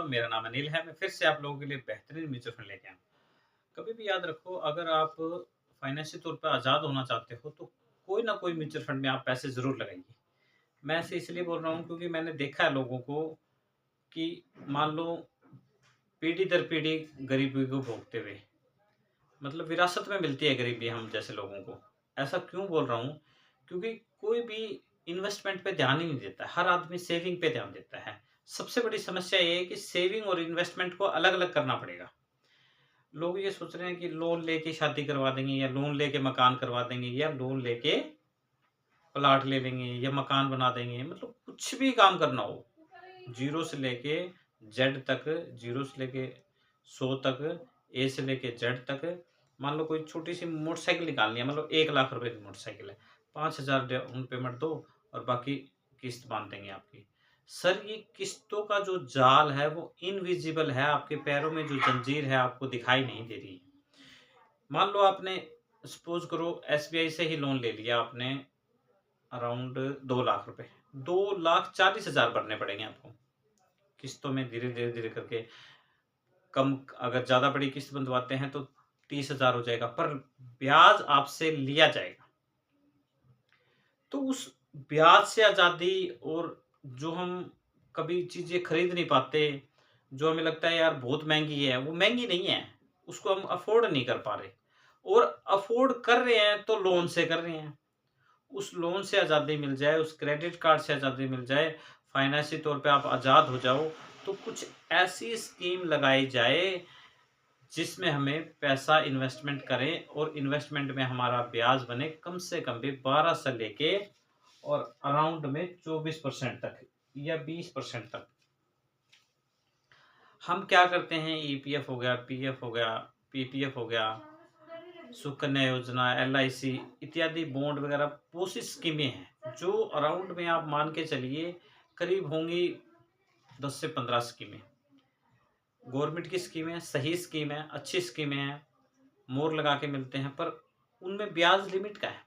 मेरा नाम अनिल है। मैं फिर से आप लोगों के लिए बेहतरीन म्यूचुअल फंड लेके आया हूँ। कभी भी याद रखो, अगर आप फाइनेंशियल तौर पे आज़ाद होना चाहते हो, तो कोई ना कोई म्यूचुअल फंड में आप पैसे ज़रूर लगाइए। मैं ऐसे इसलिए बोल रहा हूँ क्योंकि मैंने देखा है लोगों को कि मान लो पीढ़ी दर पीढ़ी गरीबी को भोगते हुए, मतलब विरासत में मिलती है गरीबी हम जैसे लोगों को। ऐसा क्यों बोल रहा हूँ? क्योंकि कोई भी इन्वेस्टमेंट पे ध्यान ही नहीं देता है, हर आदमी सेविंग पे ध्यान देता है। सबसे बड़ी समस्या ये है कि सेविंग और इन्वेस्टमेंट को अलग-अलग करना पड़ेगा। लोग ये सोच रहे हैं कि लोन लेके शादी करवा देंगे या लोन लेके मकान करवा देंगे या लोन लेके प्लॉट ले लेंगे या मकान बना देंगे, मतलब कुछ भी काम करना हो, ज़ीरो से लेके ज़ेड तक, ज़ीरो से लेके 100 तक, ए से लेके ज़ेड तक। मान लो कोई छोटी-सी मोटरसाइकिल निकालनी है, मतलब 1 लाख रुपए की मोटरसाइकिल है, 5,000 डाउन पेमेंट दो और बाकी किस्त बाँध देंगे आपकी। सर, ये किस्तों का जो जाल है वो इनविजिबल है, आपके पैरों में जो जंजीर है आपको दिखाई नहीं दे रही है। मान लो आपने सपोज़ करो एसबीआई से ही लोन ले लिया आपने अराउंड 2 लाख रुपए, 2,40,000 भरने पड़ेंगे आपको, किस्तों में धीरे-धीरे करके। कम अगर ज़्यादा बड़ी किस्त बंधवाते हैं तो 30,000 हो जाएगा, पर ब्याज आपसे लिया जाएगा। तो उस ब्याज से आज़ादी, और जो हम कभी चीज़ें खरीद नहीं पाते, जो हमें लगता है यार बहुत महँगी है, वो महँगी नहीं है, उसको हम अफ़ोर्ड नहीं कर पा रहे, और अफ़ोर्ड कर रहे हैं तो लोन से कर रहे हैं। उस लोन से आज़ादी मिल जाए, उस क्रेडिट कार्ड से आज़ादी मिल जाए, फाइनेंशियल तौर पे आप आज़ाद हो जाओ, तो कुछ ऐसी स्कीम लगाई जाए जिसमें हमें पैसा इन्वेस्टमेंट करें और इन्वेस्टमेंट में हमारा ब्याज बने कम से कम भी 12 से लेके और अराउंड में 24% तक या 20% तक। हम क्या करते हैं, ईपीएफ हो गया, पीएफ हो गया, पीपीएफ हो गया, सुकन्या योजना, एलआईसी इत्यादि बॉन्ड वगैरह बहुत सी स्कीमें हैं जो अराउंड में आप मान के चलिए करीब होंगी 10 से 15 स्कीमें। गवर्नमेंट की स्कीमें सही स्कीम है, अच्छी स्कीमें हैं, मोर लगा के मिलते हैं, पर उनमें ब्याज लिमिट का है।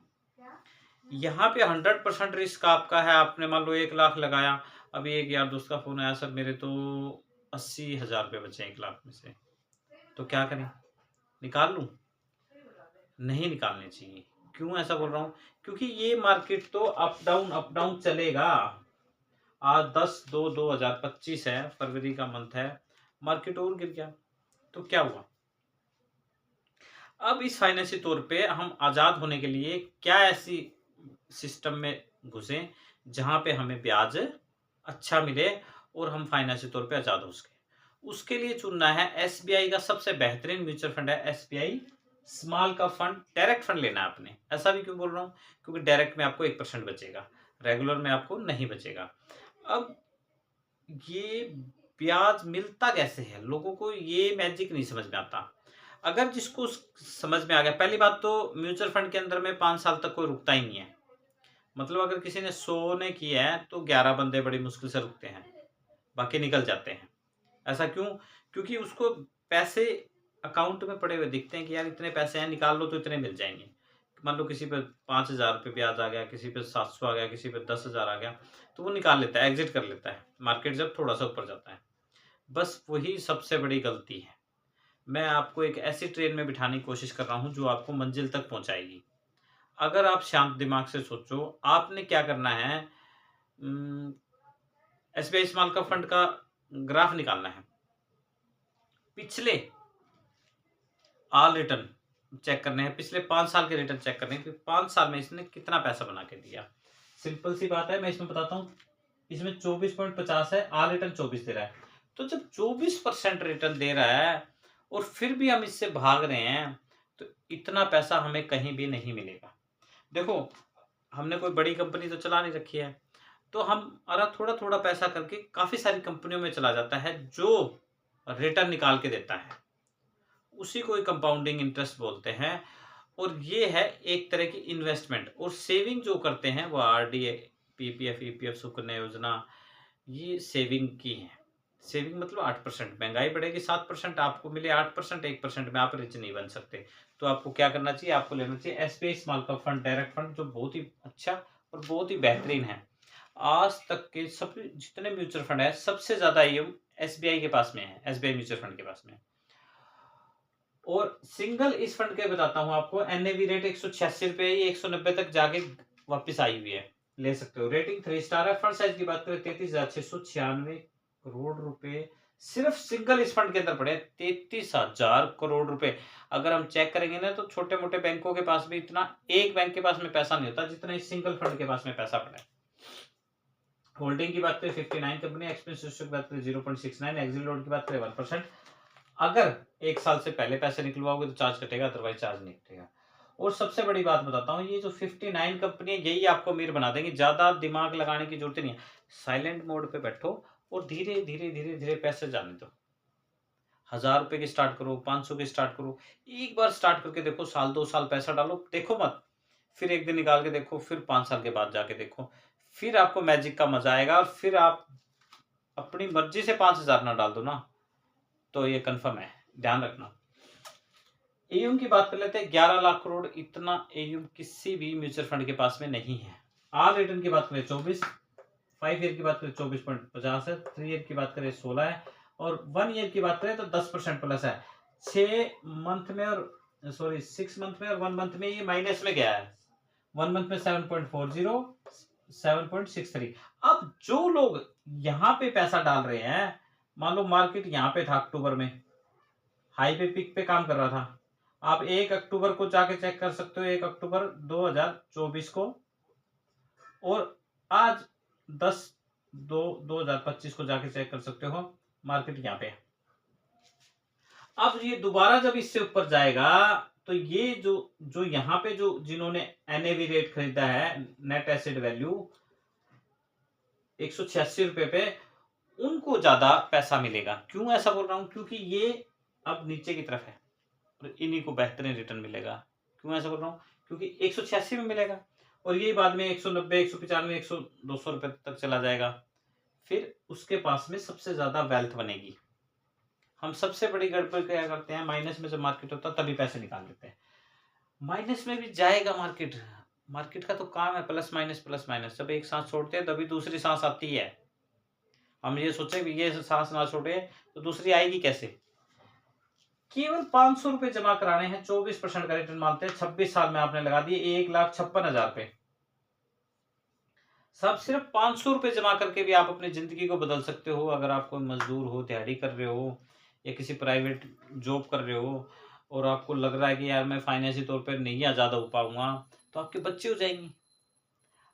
यहाँ पे 100% रिस्क आपका है। आपने मान लो 1 लाख लगाया, अभी एक यार दोस्त का फ़ोन आया, सर मेरे तो 80,000 रुपये बचे 1 लाख में से, तो क्या करें? निकाल लूँ? नहीं निकालने चाहिए। क्यों ऐसा बोल रहा हूँ? क्योंकि ये मार्केट तो अप डाउन चलेगा। आज 10/2/2025 है, फरवरी का मंथ है, मार्केट और गिर गया, तो क्या हुआ? अब इस फाइनेंशियल तौर पे हम आज़ाद होने के लिए क्या ऐसी सिस्टम में घुसें जहाँ पे हमें ब्याज अच्छा मिले और हम फाइनेंशियल तौर पे आज़ाद हो सकें। उसके लिए चुनना है एसबीआई का सबसे बेहतरीन म्यूचुअल फंड है एसबीआई स्मॉल का फंड, डायरेक्ट फंड लेना है आपने। ऐसा भी क्यों बोल रहा हूँ? क्योंकि डायरेक्ट में आपको 1% बचेगा, रेगुलर में आपको नहीं बचेगा। अब ये ब्याज मिलता कैसे है? लोगों को ये मैजिक नहीं समझ में आता। अगर जिसको समझ में आ गया, पहली बात तो म्यूचुअल फंड के अंदर में 5 साल तक कोई रुकता ही नहीं है। मतलब अगर किसी ने 100 ने किया है तो 11 बंदे बड़ी मुश्किल से रुकते हैं, बाकी निकल जाते हैं। ऐसा क्यों? क्योंकि उसको पैसे अकाउंट में पड़े हुए दिखते हैं कि यार इतने पैसे हैं, निकाल लो तो इतने मिल जाएँगे। मान लो किसी पे 5,000 रुपए ब्याज आ गया, किसी पे 700 आ गया, किसी पे 10,000 आ गया, तो वो निकाल लेता है, एग्ज़िट कर लेता है, मार्केट जब थोड़ा-सा ऊपर जाता है। बस वही सबसे बड़ी गलती है। मैं आपको एक ऐसी ट्रेन में बिठाने की कोशिश कर रहा हूँ जो आपको मंजिल तक पहुँचाएगी। अगर आप शांत दिमाग से सोचो, आपने क्या करना है, उम, एसबीआई स्मॉल कैप फंड का ग्राफ निकालना है। पिछले ऑल रिटर्न चेक करने हैं, पिछले 5 साल के रिटर्न चेक करने हैं कि 5 साल में इसने कितना पैसा बना के दिया। सिंपल सी बात है, मैं इसमें बताता हूँ। इसमें 24.50 है, ऑल रिटर्न 24 दे रहा है। तो जब 24% रिटर्न दे रहा है और फिर भी हम इससे भाग रहे हैं, तो इतना पैसा हमें कहीं भी नहीं मिलेगा। देखो, हमने कोई बड़ी कंपनी तो चला नहीं रखी है, तो हमारा थोड़ा-थोड़ा पैसा करके काफ़ी सारी कंपनियों में चला जाता है जो रिटर्न निकाल के देता है। उसी को ही कंपाउंडिंग इंटरेस्ट बोलते हैं, और ये है एक तरह की इन्वेस्टमेंट। और सेविंग जो करते हैं वो आरडी, पीपीएफ, ईपीएफ, सुकन्या योजना, ये सेविंग की है। सेविंग मतलब 8%, महँगाई बढ़ेगी 7%, आपको मिले 8%, 1% में आप रिच नहीं बन सकते। तो आपको क्या करना चाहिए? आपको लेना चाहिए SBI small cap fund, direct fund, जो बहुत ही अच्छा और बहुत ही बेहतरीन है। आज तक के सब जितने म्यूचुअल फंड है, सबसे ज़्यादा ये SBI के पास में है, SBI म्यूचुअल फंड के पास में। और सिंगल इस फंड के बताता हूँ आपको, NAV रेट 186 रुपये, ये 190 तक जाके वापस आई हुई है, ले सकते हो। रेटिंग 3 स्टार है। फंड साइज की बात करें 33,696 करोड़ रुपए सिर्फ सिंगल इस फंड के अंदर पड़े, 33,000 करोड़ रुपए। अगर हम चेक करेंगे ना तो छोटे मोटे बैंकों के पास भी इतना, एक बैंक के पास में पैसा नहीं होता जितना इस सिंगल फंड के पास में पैसा पड़ा है। होल्डिंग की बात करें 59 कंपनी, एक्सपेंस रेशियो की बात करें 0.69, एक्सिट लोड की बात करें 1%। अगर एक साल से पहले पैसे निकलवाओगे तो चार्ज कटेगा, अदरवाइज चार्ज नहीं कटेगा। और सबसे बड़ी बात बताता हूँ, ये जो 59 कंपनी है यही आपको अमीर बना देंगी, ज्यादा दिमाग लगाने की जरूरत नहीं है। साइलेंट मोड पे बैठो और धीरे धीरे धीरे धीरे पैसे जाने दो। 1000 रुपए की स्टार्ट करो, 500 की स्टार्ट करो, एक बार स्टार्ट करके देखो, साल 2 साल पैसा डालो, देखो मत, फिर एक दिन निकाल के देखो, फिर 5 साल के बाद जाके देखो, फिर आपको मैजिक का मजा आएगा। और फिर आप अपनी मर्जी से 5000 ना डाल दो ना, तो ये कंफर्म है, ध्यान रखना। एयूम की बात कर लेते हैं, 11 लाख करोड़, इतना एयूम किसी भी म्यूचुअल फंड के पास में नहीं है। ऑल रिटर्न की बात करें 24, 5 ईयर की बात करें 24.50 है, 3 ईयर की बात करें 16 है, और 1 ईयर की बात करें तो 10% प्लस है। 6 मंथ में और 6 मंथ में और 1 मंथ में ये माइनस में गया है। 1 मंथ में 7.40, 7.63। अब जो लोग यहाँ पे पैसा डाल रहे हैं, मान लो मार्केट यहाँ पे था अक्टूबर में, हाई पे पिक पे काम कर रहा था, आप 1 अक्टूबर को जाके चेक कर सकते हो, 1 अक्टूबर 2024 को, और आज 10/2/2025 को जाके चेक कर सकते हो, मार्केट यहाँ पे है। अब ये दोबारा जब इससे ऊपर जाएगा तो ये जो यहाँ पे जो जिन्होंने NAV रेट खरीदा है, नेट एसेट वैल्यू 186 रुपए पे, उनको ज्यादा पैसा मिलेगा। क्यों ऐसा बोल रहा हूं? क्योंकि ये अब नीचे की तरफ है और इन्हीं को बेहतरीन रिटर्न मिलेगा। क्यों ऐसा बोल रहा हूं? क्योंकि 186 में मिलेगा और ये बाद में 190, 195, 100-200 रुपए तक चला जाएगा। फिर उसके पास में सबसे ज्यादा वेल्थ बनेगी। हम सबसे बड़ी गड़बड़ क्या करते हैं, माइनस में जब मार्केट होता है तभी पैसे निकाल लेते हैं। माइनस में भी जाएगा मार्केट, मार्केट का तो काम है प्लस माइनस। जब एक सांस छोड़ते हैं तभी दूसरी सांस आती है। हम ये सोचे कि ये सांस ना छोड़े तो दूसरी आएगी कैसे? केवल 500 रुपए जमा कराने हैं, 24% का रिटर्न मानते हैं, 26 साल में आपने लगा दिए 1,56,000 रुपए। सब सिर्फ 500 रुपए जमा करके भी आप अपनी जिंदगी को बदल सकते हो। अगर आप कोई मजदूर हो, दिहाड़ी कर रहे हो या किसी प्राइवेट जॉब कर रहे हो और आपको लग रहा है कि यार मैं फाइनेंशियल तौर पर नहीं आज़ाद हो पाऊंगा, तो आपके बच्चे हो जाएंगे।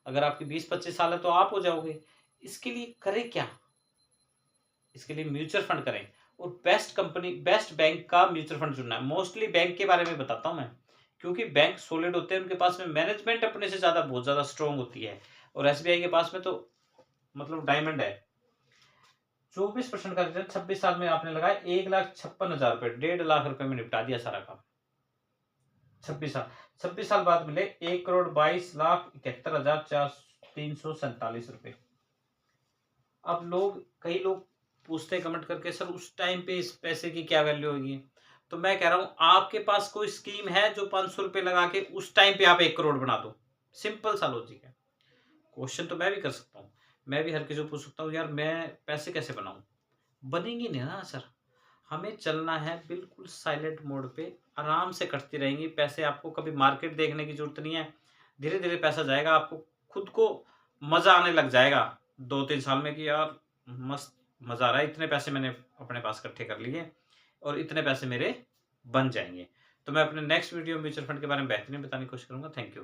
अगर आपकी 20-25 साल है तो आप हो जाओगे। इसके लिए करें क्या? इसके लिए म्यूचुअल फंड करें और बेस्ट कंपनी, बेस्ट बैंक का म्यूचुअल फंड चुनना है। मोस्टली बैंक के बारे में बताता हूं मैं, क्योंकि बैंक सॉलिड होते हैं, उनके पास में मैनेजमेंट अपने से ज्यादा बहुत ज्यादा स्ट्रांग होती है। और SBI के पास में तो मतलब डायमंड है। 24% का रिटर्न 26 साल में आपने लगाया, 1,56,000 रुपए, 1.5 लाख रुपए में निपटा दिया सारा काम। 26 साल बाद मिले 1,22,71,347 रुपए। अब कई लोग पूछते हैं कमेंट करके, सर उस टाइम पे इस पैसे की क्या वैल्यू होगी? तो मैं कह रहा हूं, आपके पास कोई स्कीम है जो 500 रुपए लगा के उस टाइम पे आप 1 करोड़ बना दो? सिंपल सा लॉजिक है। क्वेश्चन तो मैं भी कर सकता हूँ, मैं भी हर किसी को पूछ सकता हूँ, यार मैं पैसे कैसे बनाऊं? बनेंगे नहीं ना सर। हमें चलना है बिल्कुल साइलेंट मोड पे, आराम से कटती रहेंगी पैसे। आपको कभी मार्केट देखने की जरूरत नहीं है, धीरे धीरे पैसा जाएगा, आपको खुद को मजा आने लग जाएगा 2-3 साल में कि यार मस्त मजा आ रहा है, इतने पैसे मैंने अपने पास इकट्ठे कर लिए और इतने पैसे मेरे बन जाएंगे। तो मैं अपने नेक्स्ट वीडियो म्यूचुअल फंड के बारे में बेहतरीन बताने की कोशिश करूंगा। Thank you.